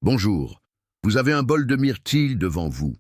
Bonjour, vous avez un bol de myrtille devant vous.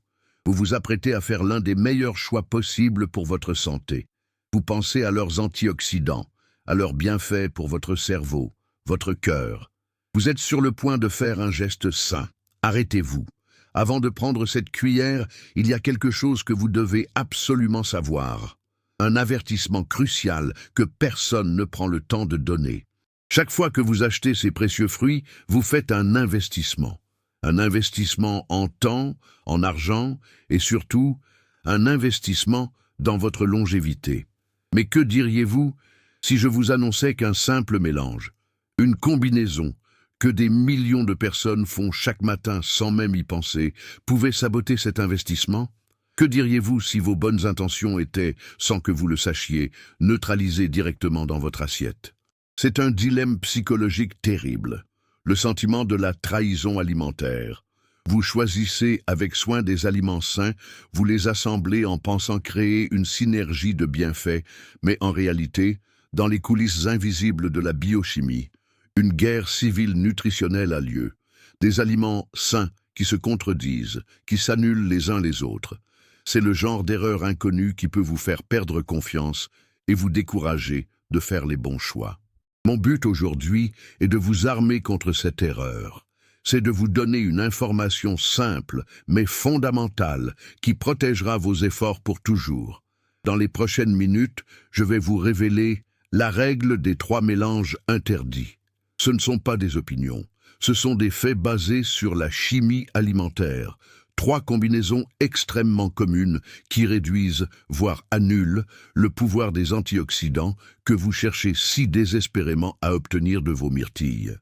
Vous vous apprêtez à faire l'un des meilleurs choix possibles pour votre santé. Vous pensez à leurs antioxydants, à leurs bienfaits pour votre cerveau, votre cœur. Vous êtes sur le point de faire un geste sain. Arrêtez-vous. Avant de prendre cette cuillère, il y a quelque chose que vous devez absolument savoir. Un avertissement crucial que personne ne prend le temps de donner. Chaque fois que vous achetez ces précieux fruits, vous faites un investissement. Un investissement en temps, en argent et surtout, un investissement dans votre longévité. Mais que diriez-vous si je vous annonçais qu'un simple mélange, une combinaison que des millions de personnes font chaque matin sans même y penser, pouvait saboter cet investissement? Que diriez-vous si vos bonnes intentions étaient, sans que vous le sachiez, neutralisées directement dans votre assiette? C'est un dilemme psychologique terrible, le sentiment de la trahison alimentaire. Vous choisissez avec soin des aliments sains, vous les assemblez en pensant créer une synergie de bienfaits, mais en réalité, dans les coulisses invisibles de la biochimie, une guerre civile nutritionnelle a lieu. Des aliments sains qui se contredisent, qui s'annulent les uns les autres. C'est le genre d'erreur inconnue qui peut vous faire perdre confiance et vous décourager de faire les bons choix. Mon but aujourd'hui est de vous armer contre cette erreur. C'est de vous donner une information simple, mais fondamentale, qui protégera vos efforts pour toujours. Dans les prochaines minutes, je vais vous révéler la règle des 3 mélanges interdits. Ce ne sont pas des opinions, ce sont des faits basés sur la chimie alimentaire. 3 combinaisons extrêmement communes qui réduisent, voire annulent, le pouvoir des antioxydants que vous cherchez si désespérément à obtenir de vos myrtilles.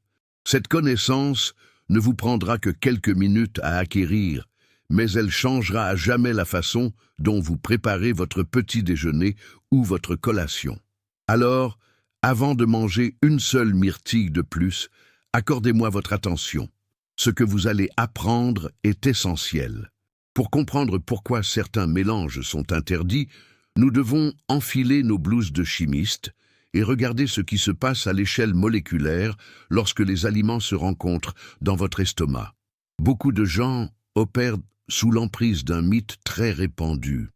Cette connaissance ne vous prendra que quelques minutes à acquérir, mais elle changera à jamais la façon dont vous préparez votre petit déjeuner ou votre collation. Alors, avant de manger une seule myrtille de plus, accordez-moi votre attention. Ce que vous allez apprendre est essentiel. Pour comprendre pourquoi certains mélanges sont interdits, nous devons enfiler nos blouses de chimistes et regarder ce qui se passe à l'échelle moléculaire lorsque les aliments se rencontrent dans votre estomac. Beaucoup de gens opèrent sous l'emprise d'un mythe très répandu.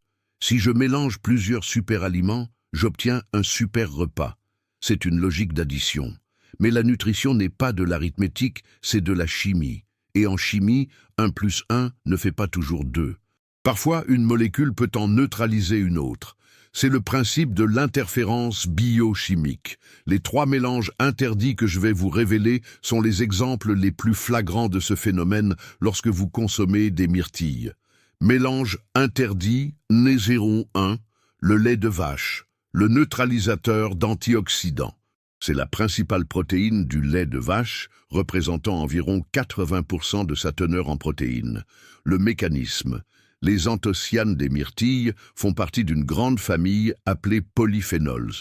Si je mélange plusieurs superaliments, j'obtiens un super repas. C'est une logique d'addition. Mais la nutrition n'est pas de l'arithmétique, c'est de la chimie. Et en chimie, 1 plus 1 ne fait pas toujours 2. Parfois, une molécule peut en neutraliser une autre. C'est le principe de l'interférence biochimique. Les 3 mélanges interdits que je vais vous révéler sont les exemples les plus flagrants de ce phénomène lorsque vous consommez des myrtilles. Mélange interdit Né01, le lait de vache, le neutralisateur d'antioxydants. C'est la principale protéine du lait de vache, représentant environ 80% de sa teneur en protéines. Le mécanisme. Les anthocyanes des myrtilles font partie d'une grande famille appelée polyphénols.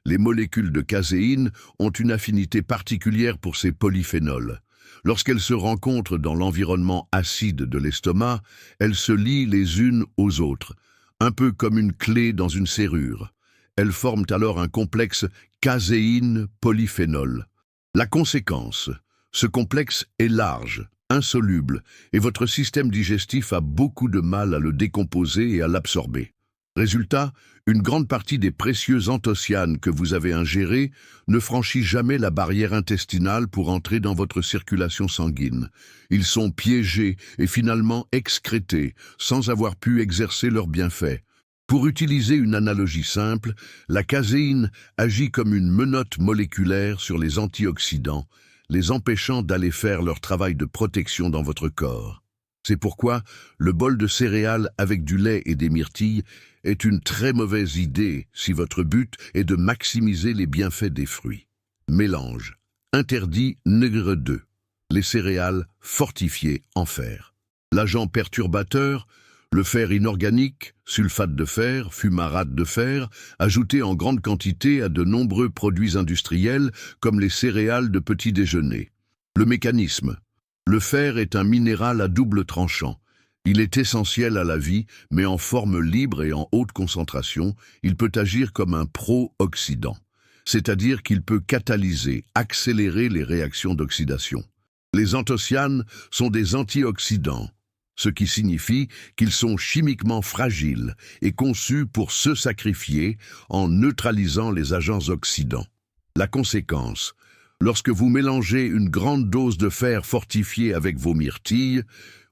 Les molécules de caséine ont une affinité particulière pour ces polyphénols. Lorsqu'elles se rencontrent dans l'environnement acide de l'estomac, elles se lient les unes aux autres, un peu comme une clé dans une serrure. Elles forment alors un complexe caséine-polyphénol. La conséquence, ce complexe est large, insoluble, et votre système digestif a beaucoup de mal à le décomposer et à l'absorber. Résultat, une grande partie des précieux anthocyanes que vous avez ingérés ne franchit jamais la barrière intestinale pour entrer dans votre circulation sanguine. Ils sont piégés et finalement excrétés, sans avoir pu exercer leurs bienfaits. Pour utiliser une analogie simple, la caséine agit comme une menotte moléculaire sur les antioxydants, les empêchant d'aller faire leur travail de protection dans votre corps. C'est pourquoi le bol de céréales avec du lait et des myrtilles est une très mauvaise idée si votre but est de maximiser les bienfaits des fruits. Mélange. Interdit N2. Les céréales fortifiées en fer. L'agent perturbateur, le fer inorganique, sulfate de fer, fumarate de fer, ajouté en grande quantité à de nombreux produits industriels comme les céréales de petit déjeuner. Le mécanisme. Le fer est un minéral à double tranchant. Il est essentiel à la vie, mais en forme libre et en haute concentration, il peut agir comme un pro-oxydant, c'est-à-dire qu'il peut catalyser, accélérer les réactions d'oxydation. Les anthocyanes sont des antioxydants, ce qui signifie qu'ils sont chimiquement fragiles et conçus pour se sacrifier en neutralisant les agents oxydants. La conséquence, lorsque vous mélangez une grande dose de fer fortifié avec vos myrtilles,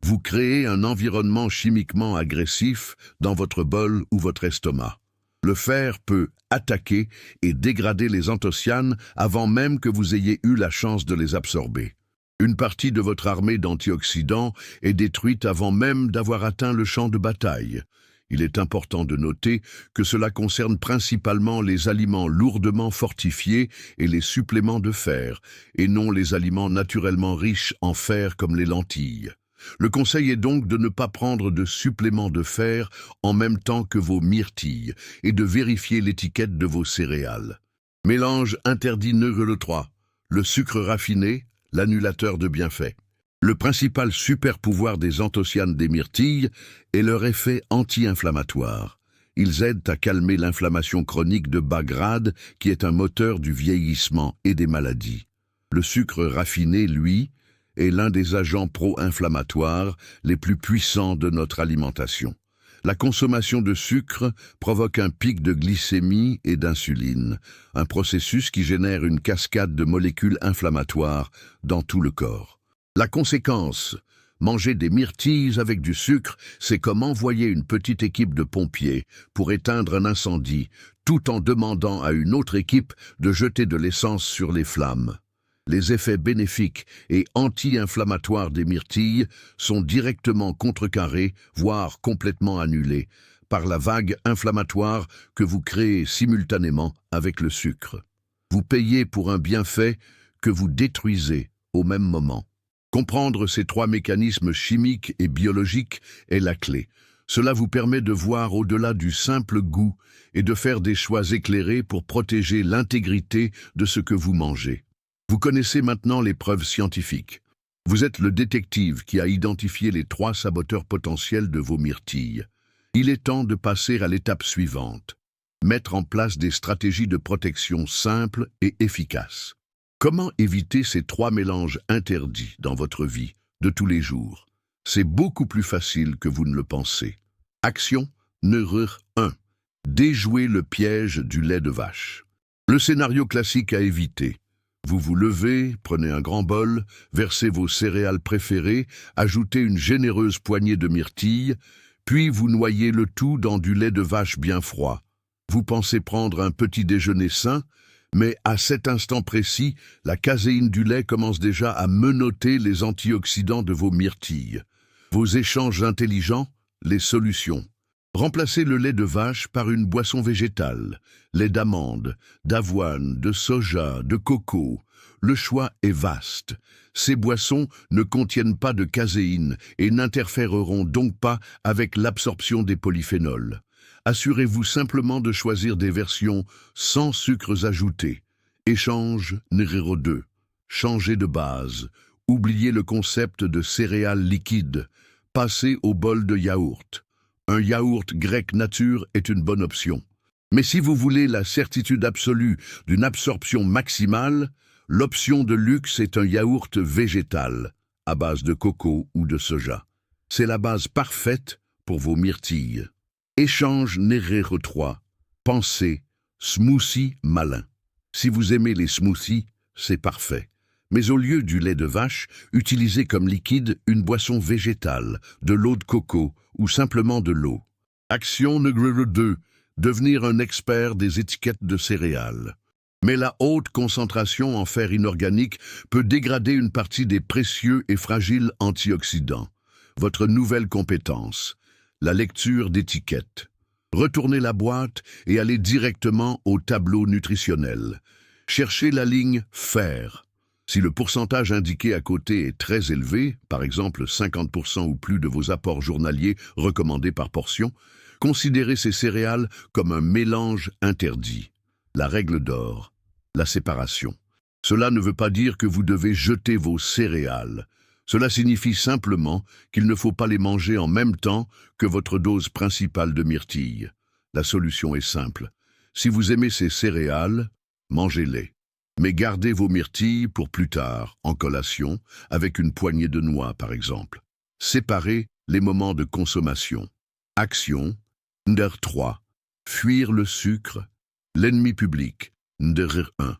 vous créez un environnement chimiquement agressif dans votre bol ou votre estomac. Le fer peut attaquer et dégrader les anthocyanes avant même que vous ayez eu la chance de les absorber. Une partie de votre armée d'antioxydants est détruite avant même d'avoir atteint le champ de bataille. Il est important de noter que cela concerne principalement les aliments lourdement fortifiés et les suppléments de fer, et non les aliments naturellement riches en fer comme les lentilles. Le conseil est donc de ne pas prendre de suppléments de fer en même temps que vos myrtilles et de vérifier l'étiquette de vos céréales. Mélange interdit numéro 3. Le sucre raffiné, l'annulateur de bienfaits. Le principal super-pouvoir des anthocyanes des myrtilles est leur effet anti-inflammatoire. Ils aident à calmer l'inflammation chronique de bas grade qui est un moteur du vieillissement et des maladies. Le sucre raffiné, lui, est l'un des agents pro-inflammatoires les plus puissants de notre alimentation. La consommation de sucre provoque un pic de glycémie et d'insuline, un processus qui génère une cascade de molécules inflammatoires dans tout le corps. La conséquence, manger des myrtilles avec du sucre, c'est comme envoyer une petite équipe de pompiers pour éteindre un incendie, tout en demandant à une autre équipe de jeter de l'essence sur les flammes. Les effets bénéfiques et anti-inflammatoires des myrtilles sont directement contrecarrés, voire complètement annulés, par la vague inflammatoire que vous créez simultanément avec le sucre. Vous payez pour un bienfait que vous détruisez au même moment. Comprendre ces trois mécanismes chimiques et biologiques est la clé. Cela vous permet de voir au-delà du simple goût et de faire des choix éclairés pour protéger l'intégrité de ce que vous mangez. Vous connaissez maintenant les preuves scientifiques. Vous êtes le détective qui a identifié les 3 saboteurs potentiels de vos myrtilles. Il est temps de passer à l'étape suivante. Mettre en place des stratégies de protection simples et efficaces. Comment éviter ces 3 mélanges interdits dans votre vie de tous les jours? C'est beaucoup plus facile que vous ne le pensez. Action numéro 1. Déjouer le piège du lait de vache. Le scénario classique à éviter. Vous vous levez, prenez un grand bol, versez vos céréales préférées, ajoutez une généreuse poignée de myrtilles, puis vous noyez le tout dans du lait de vache bien froid. Vous pensez prendre un petit déjeuner sain, mais à cet instant précis, la caséine du lait commence déjà à menotter les antioxydants de vos myrtilles. Vos échanges intelligents, les solutions. Remplacez le lait de vache par une boisson végétale, lait d'amande, d'avoine, de soja, de coco. Le choix est vaste. Ces boissons ne contiennent pas de caséine et n'interféreront donc pas avec l'absorption des polyphénols. Assurez-vous simplement de choisir des versions sans sucres ajoutés. Échange numéro 2. Changez de base. Oubliez le concept de céréales liquides. Passez au bol de yaourt. Un yaourt grec nature est une bonne option. Mais si vous voulez la certitude absolue d'une absorption maximale, l'option de luxe est un yaourt végétal, à base de coco ou de soja. C'est la base parfaite pour vos myrtilles. Échange numéro 3. Pensez, smoothie malin. Si vous aimez les smoothies, c'est parfait. Mais au lieu du lait de vache, utilisez comme liquide une boisson végétale, de l'eau de coco ou simplement de l'eau. Action numéro 2. Devenir un expert des étiquettes de céréales. Mais la haute concentration en fer inorganique peut dégrader une partie des précieux et fragiles antioxydants. Votre nouvelle compétence, la lecture d'étiquettes. Retournez la boîte et allez directement au tableau nutritionnel. Cherchez la ligne « fer ». Si le pourcentage indiqué à côté est très élevé, par exemple 50% ou plus de vos apports journaliers recommandés par portion, considérez ces céréales comme un mélange interdit. La règle d'or, la séparation. Cela ne veut pas dire que vous devez jeter vos céréales. Cela signifie simplement qu'il ne faut pas les manger en même temps que votre dose principale de myrtilles. La solution est simple. Si vous aimez ces céréales, mangez-les. Mais gardez vos myrtilles pour plus tard, en collation, avec une poignée de noix par exemple. Séparez les moments de consommation. Action, Nder 3. Fuir le sucre, l'ennemi public, Nder 1.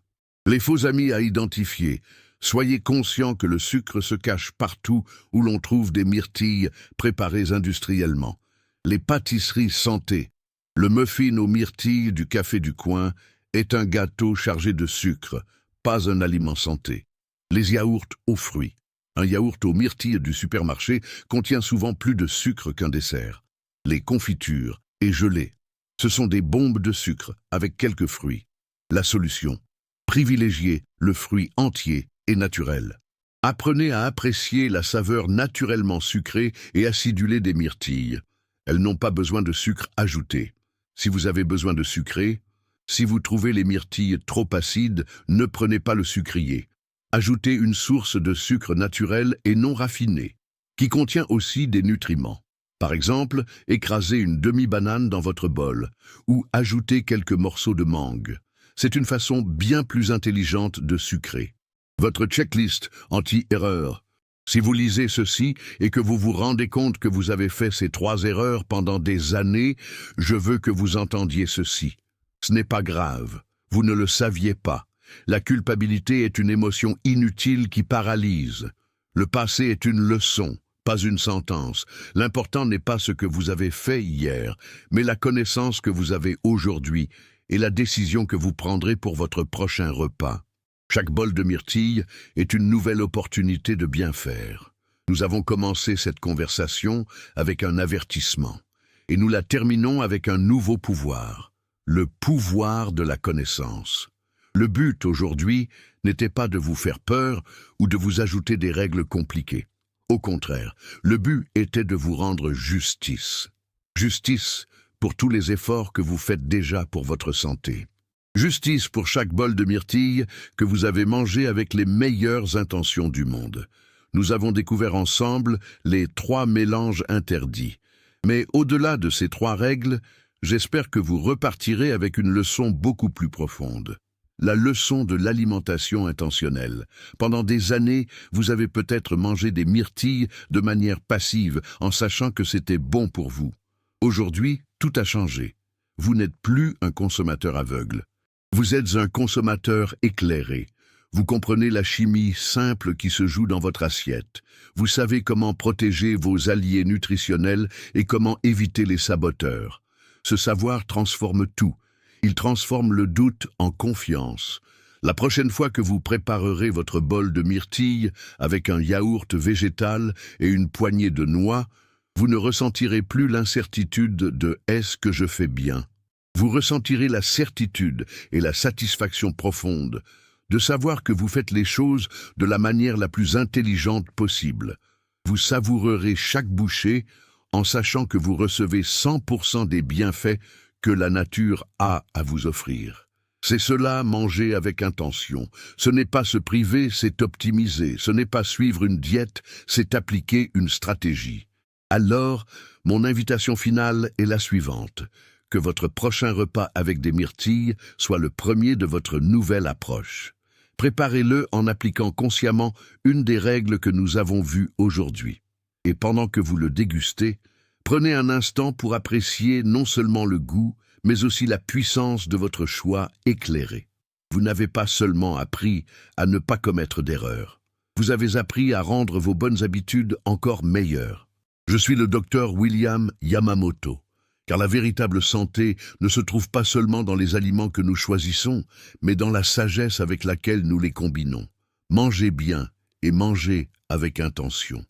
Les faux amis à identifier. Soyez conscient que le sucre se cache partout où l'on trouve des myrtilles préparées industriellement. Les pâtisseries santé. Le muffin aux myrtilles du café du coin est un gâteau chargé de sucre, pas un aliment santé. Les yaourts aux fruits. Un yaourt aux myrtilles du supermarché contient souvent plus de sucre qu'un dessert. Les confitures et gelées. Ce sont des bombes de sucre avec quelques fruits. La solution. Privilégiez le fruit entier et naturel. Apprenez à apprécier la saveur naturellement sucrée et acidulée des myrtilles. Elles n'ont pas besoin de sucre ajouté. Si vous avez besoin de sucré, si vous trouvez les myrtilles trop acides, ne prenez pas le sucrier. Ajoutez une source de sucre naturel et non raffiné, qui contient aussi des nutriments. Par exemple, écrasez une demi-banane dans votre bol ou ajoutez quelques morceaux de mangue. C'est une façon bien plus intelligente de sucrer. Votre checklist anti-erreur. Si vous lisez ceci et que vous vous rendez compte que vous avez fait ces 3 erreurs pendant des années, je veux que vous entendiez ceci. Ce n'est pas grave, vous ne le saviez pas. La culpabilité est une émotion inutile qui paralyse. Le passé est une leçon, pas une sentence. L'important n'est pas ce que vous avez fait hier, mais la connaissance que vous avez aujourd'hui et la décision que vous prendrez pour votre prochain repas. Chaque bol de myrtilles est une nouvelle opportunité de bien faire. Nous avons commencé cette conversation avec un avertissement, et nous la terminons avec un nouveau pouvoir, le pouvoir de la connaissance. Le but aujourd'hui n'était pas de vous faire peur ou de vous ajouter des règles compliquées. Au contraire, le but était de vous rendre justice. Justice pour tous les efforts que vous faites déjà pour votre santé. Justice pour chaque bol de myrtilles que vous avez mangé avec les meilleures intentions du monde. Nous avons découvert ensemble les 3 mélanges interdits. Mais au-delà de ces 3 règles, j'espère que vous repartirez avec une leçon beaucoup plus profonde. La leçon de l'alimentation intentionnelle. Pendant des années, vous avez peut-être mangé des myrtilles de manière passive, en sachant que c'était bon pour vous. Aujourd'hui, tout a changé. Vous n'êtes plus un consommateur aveugle. Vous êtes un consommateur éclairé. Vous comprenez la chimie simple qui se joue dans votre assiette. Vous savez comment protéger vos alliés nutritionnels et comment éviter les saboteurs. Ce savoir transforme tout. Il transforme le doute en confiance. La prochaine fois que vous préparerez votre bol de myrtilles avec un yaourt végétal et une poignée de noix, vous ne ressentirez plus l'incertitude de « est-ce que je fais bien ?» Vous ressentirez la certitude et la satisfaction profonde de savoir que vous faites les choses de la manière la plus intelligente possible. Vous savourerez chaque bouchée en sachant que vous recevez 100% des bienfaits que la nature a à vous offrir. C'est cela, manger avec intention. Ce n'est pas se priver, c'est optimiser. Ce n'est pas suivre une diète, c'est appliquer une stratégie. Alors, mon invitation finale est la suivante. Que votre prochain repas avec des myrtilles soit le premier de votre nouvelle approche. Préparez-le en appliquant consciemment une des règles que nous avons vues aujourd'hui. Et pendant que vous le dégustez, prenez un instant pour apprécier non seulement le goût, mais aussi la puissance de votre choix éclairé. Vous n'avez pas seulement appris à ne pas commettre d'erreurs. Vous avez appris à rendre vos bonnes habitudes encore meilleures. Je suis le docteur William Yamamoto. Car la véritable santé ne se trouve pas seulement dans les aliments que nous choisissons, mais dans la sagesse avec laquelle nous les combinons. Mangez bien et mangez avec intention.